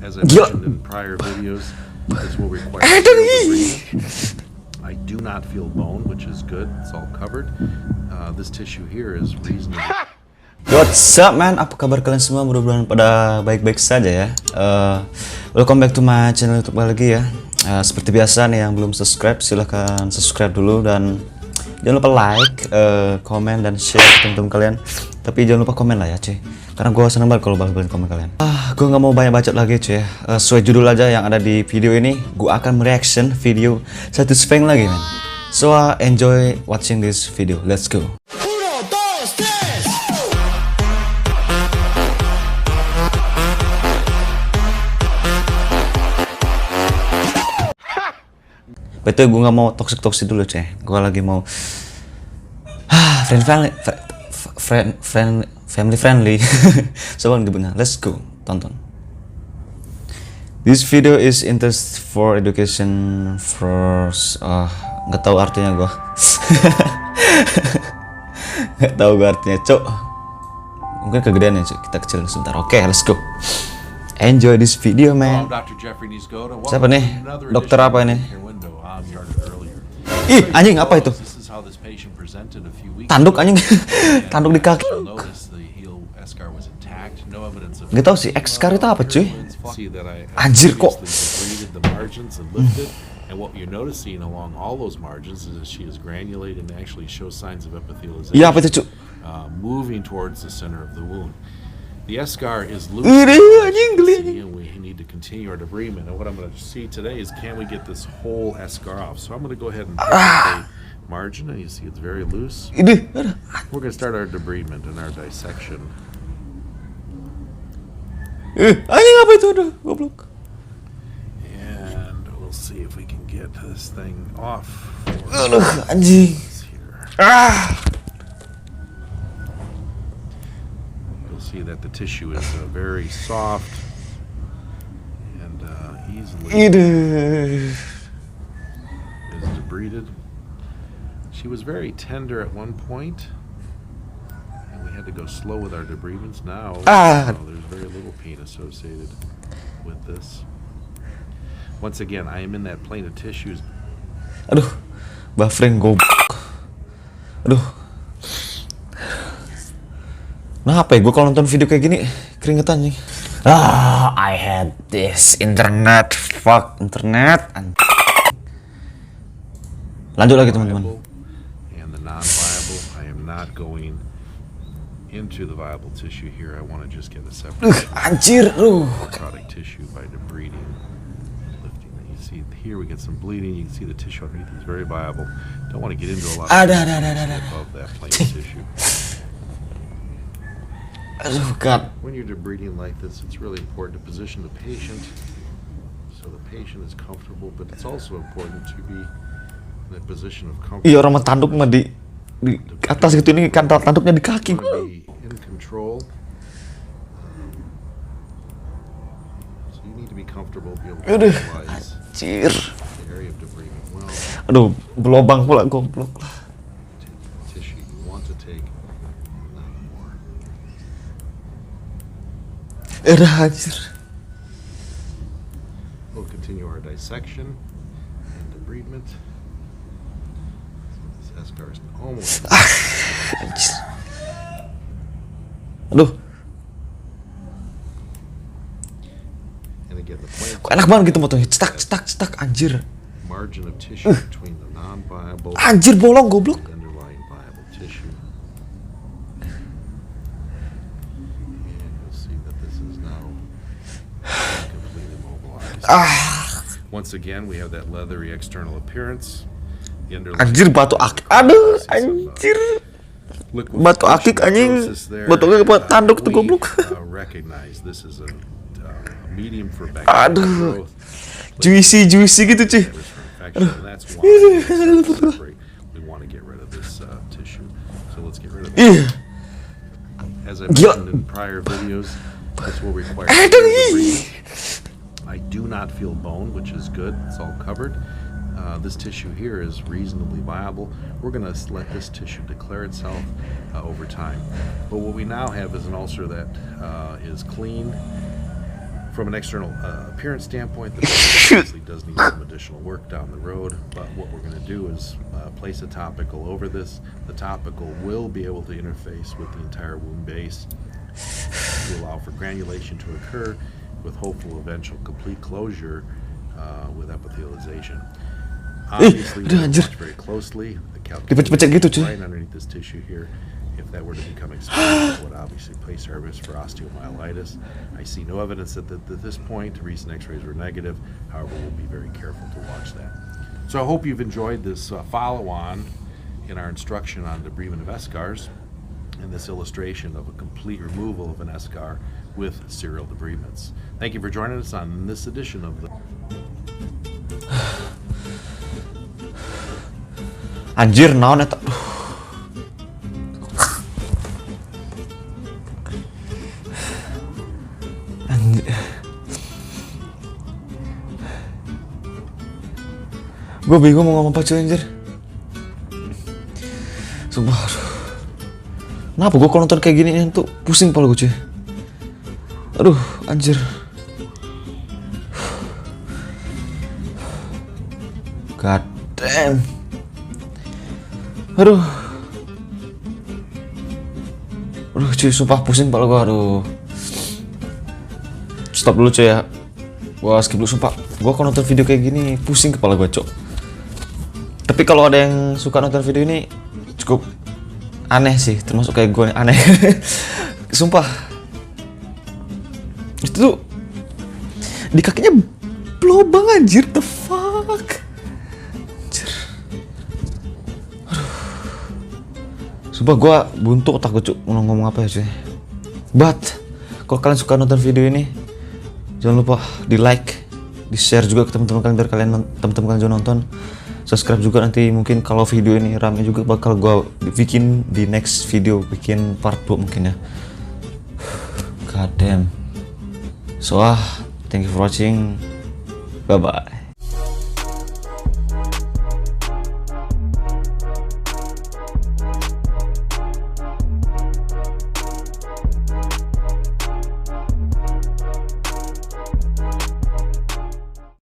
As I mentioned in prior videos, this will require breathing. I do not feel bone, which is good. It's all covered. This tissue here is reasonable. What's up, man? Apa kabar kalian semua? Mudah-mudahan pada baik-baik saja ya. Welcome back to my channel YouTube lagi ya. Seperti biasa nih, yang belum subscribe silahkan subscribe dulu, dan jangan lupa like, komen, dan share ke teman-teman kalian. Tapi jangan lupa komen lah ya, cuy. Karena gue seneng banget kalau balas-balasin komen kalian. Gue nggak mau banyak bacot lagi, cuy ya. Sesuai judul aja yang ada di video ini, gue akan mereaction video satisfying lagi, man. So enjoy watching this video. Let's go. Betul, gue nggak mau toxic dulu, cuy. Gue lagi mau family friendly. So benar, let's go, tonton. This video is intended for education for nggak tahu artinya gue. Nggak tahu gue artinya, cok. Mungkin kegedean ya, cok. Kita kecil sebentar. Oke, let's go. Enjoy this video, man. Siapa nih? Dokter apa ini? Ih, anjing, apa itu? Tanduk, anjing. Tanduk di kaki. Gak tau sih, ESCAR itu apa, cuy? Anjir, kok. Iya, apa itu, cuy? Moving towards the center of the wound. The ESCAR is loose, and we need to continue our debridement. And what I'm going to see today is, can we get this whole ESCAR off? So I'm going to go ahead and take the margin, and you see it's very loose. We're going to start our debridement and our dissection. Anjing, apa itu? Aduh, goblok. And we'll see if we can get this thing off. Aduh, anjing. See that the tissue is very soft and easily is debrided. She was very tender at one point, and we had to go slow with our debridements. Now there's very little pain associated with this. Once again, I am in that plane of tissues. Aduh, buffering goblok. Aduh. Nah, apa ya, gue kalau nonton video kayak gini keringetan nih. I had this internet, fuck internet. Lanjut lagi, teman-teman. And the non-viable, I am not going into the viable tissue here. I want to just get a separate anjir, product tissue by debriding, lifting. You see here we get some bleeding. You can see the tissue underneath is very viable. Don't want to get into a lot of above that plain tissue. God. When you're debriding like this, it's really important to position the patient so the patient is comfortable, but it's also important to be in a position of comfort. Iya, orang tanduk mah di atas gitu, ini kan tanduknya di kaki. Be in control. So you need to be comfortable, be able to visualize Anjir. the area of debridement well. Aduh, berlubang pula, goblok lah. Tissue you want to take. Anjir. We'll continue our dissection and debridement. This ESCAR is almost. Anjir. Aduh. And again, the point. Kok enak banget gitu motonya. Cetak, anjir. Margin of tissue between the non-viable. Anjir, bolong goblok. And the underlying viable tissue. Once again, we have that leathery external appearance. Anjir, batu akik. Aduh, anjir. Batu akik, anjing. Batu akik apa tanduk tuh, goblok. Recognize this is a medium for aduh. Juicy gitu, cuy. Aduh. We want to get rid of this tissue. So let's get rid of it. As I mentioned in prior videos, this will require I do not feel bone, which is good. It's all covered. This tissue here is reasonably viable. We're going to let this tissue declare itself over time. But what we now have is an ulcer that is clean, From an external appearance standpoint, the patient obviously does need some additional work down the road, but what we're going to do is place a topical over this. The topical will be able to interface with the entire wound base to allow for granulation to occur with hopeful eventual complete closure with epithelialization. Obviously, we watch very closely. The calculation right underneath this tissue here. If that were to become exposed, it would obviously place our risk for osteomyelitis. I see no evidence that at this point recent x-rays were negative. However, we'll be very careful to watch that. So I hope you've enjoyed this follow-on in our instruction on debridement of ESCARs and this illustration of a complete removal of an ESCAR with serial debridements. Thank you for joining us on this edition of the... Anjir, naon eta? Gue bingung mau ngomong apa cuy anjir. Sumpah, aduh. Kenapa gue kalau nonton kayak gini tuh pusing kepala gue cuy. Aduh, anjir. God damn. Aduh. Aduh cuy, sumpah pusing kepala gue, aduh. Stop dulu cuy ya. Gua skip dulu sumpah. Gua kalau nonton video kayak gini pusing kepala gue cok. Tapi kalau ada yang suka nonton video ini cukup aneh sih, termasuk kayak gue aneh. Sumpah. Itu tuh di kakinya berlubang anjir, the fuck. Anjir. Aduh. Sumpah gue buntu otak gue cok mau ngomong apa ya cuy. But kalau kalian suka nonton video ini, jangan lupa di like, di share juga ke teman-teman kalian biar teman-teman kalian juga nonton. Subscribe juga, nanti mungkin kalau video ini rame juga bakal gua bikin di next video, bikin part 2 mungkin ya. God damn. So thank you for watching. Bye bye.